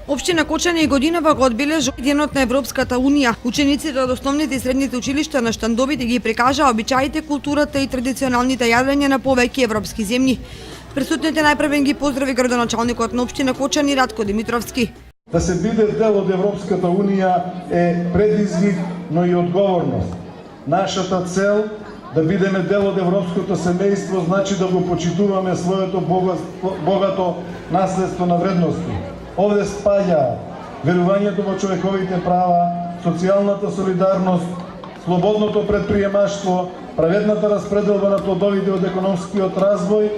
Општина Кочани и годинава го одбележува Денот на Европската Унија. Учениците од основните и средните училишта на Штандовите ги прикажаа обичаите, културата и традиционалните јадења на повеќе европски земји. Присутните најпрвен ги поздрави градоначалникот на општина Кочани Ратко Димитровски. Да се биде дел од Европската Унија е предизвик, но и одговорност. Нашата цел да бидеме дел од европското семејство значи да го почитуваме своето богато наследство на вредности. Овде спаѓа верувањето во човековите права, социјалната солидарност, слободното предприемаштво, праведната распределба на плодовите од економскиот развој,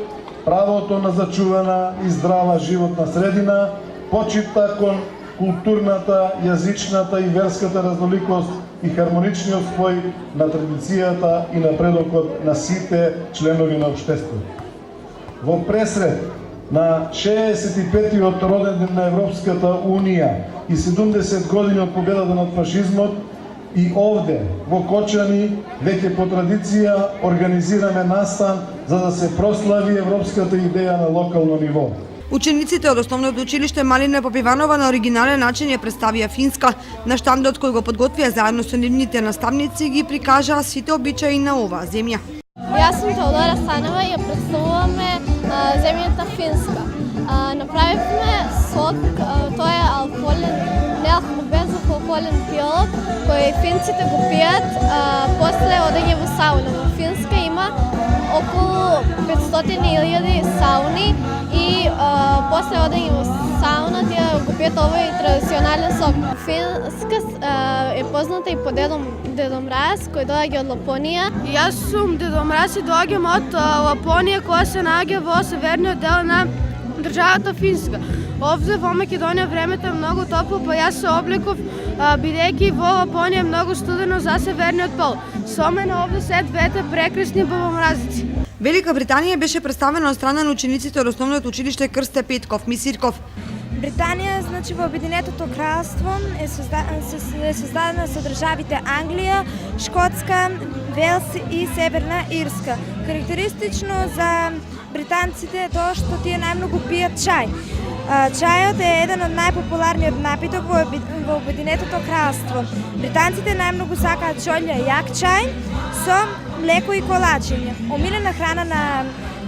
правото на зачувана и здрава животна средина, почита кон културната, јазичната и верската разноликост и хармоничниот спој на традицијата и напредокот на сите членови на општеството. Во пресред на 65-тиот роден ден на Европската Унија и 70 години од победата над фашизмот, и овде, во Кочани, веќе по традиција организираме настан за да се прослави европската идеја на локално ниво. Учениците од основното училиште Малина Попиванова на оригинален начин ја представија финска. На штандот кој го подготвија заедно со нивните наставници ги прикажаа сите обичаи на оваа земја. Јас сум Теодора Станева и ја представуваме земјата Финска. Направивме сок, тој е алкохолен, безалкохолен пијалок кој финците го пијат после одење во сауна. Во Финска има околу 500.000 сауни и после одење во сауна тие го пијат овој традиционален сок. Финска е позната и по Дедо Мраз кој доаѓа од Лапонија. Јас сум Дедо Мраз и доаѓам од Лапонија која се наоѓа во северниот дел на државата Финска. Овде во Македонија времето е многу топло, па јас се облеков бидејќи во Лапонија е многу студено за северниот пол. Со мене овде се двете прекрасни бабомразици. Велика Британија беше представена од страна на учениците од основното училиште Крсте Петков Мисирков. Британија, значи во Обединетото кралство е создадена со државите Англија, Шкотска, Велс и Северна Ирска. Карактеристично за британците е тоа што тие најмногу пијат чај. Чајот е еден од најпопуларниот напиток во Обединетото кралство. Британците најмногу сакаат чолја јак чај со млеко и колачиња. Омилена храна на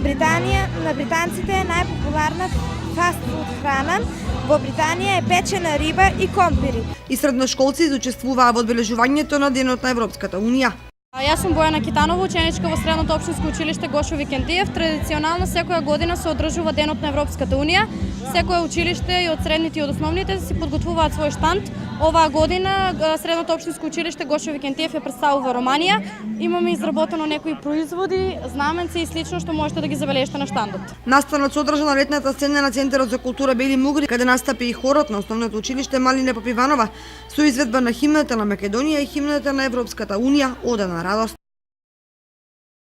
британците е најпопуларна фастфуд храна. Во Британија е печена риба и компири. И средношколци учествуваа во одбележувањето на Денот на Европската Унија. Јас сум Бојана Китанова, ученичка во Средното општинско училиште Гошо Викентиев. Традиционално секоја година се одржува Денот на Европската Унија. Секое училиште и од средните и од основните си подготвуваат свој штанд. Оваа година Средното општинско училиште Гошо Викентиев ја представува романија. Имаме изработено некои производи, знаменци и слично што можете да ги забележите на штандот. Настанот се одржа на летната сцена на Центарот за култура Бели Мугри, каде настапи и хорот на основното училиште Малина Попиванова со изведба на химната на Македонија и химната на Европската Унија, Ода на радост.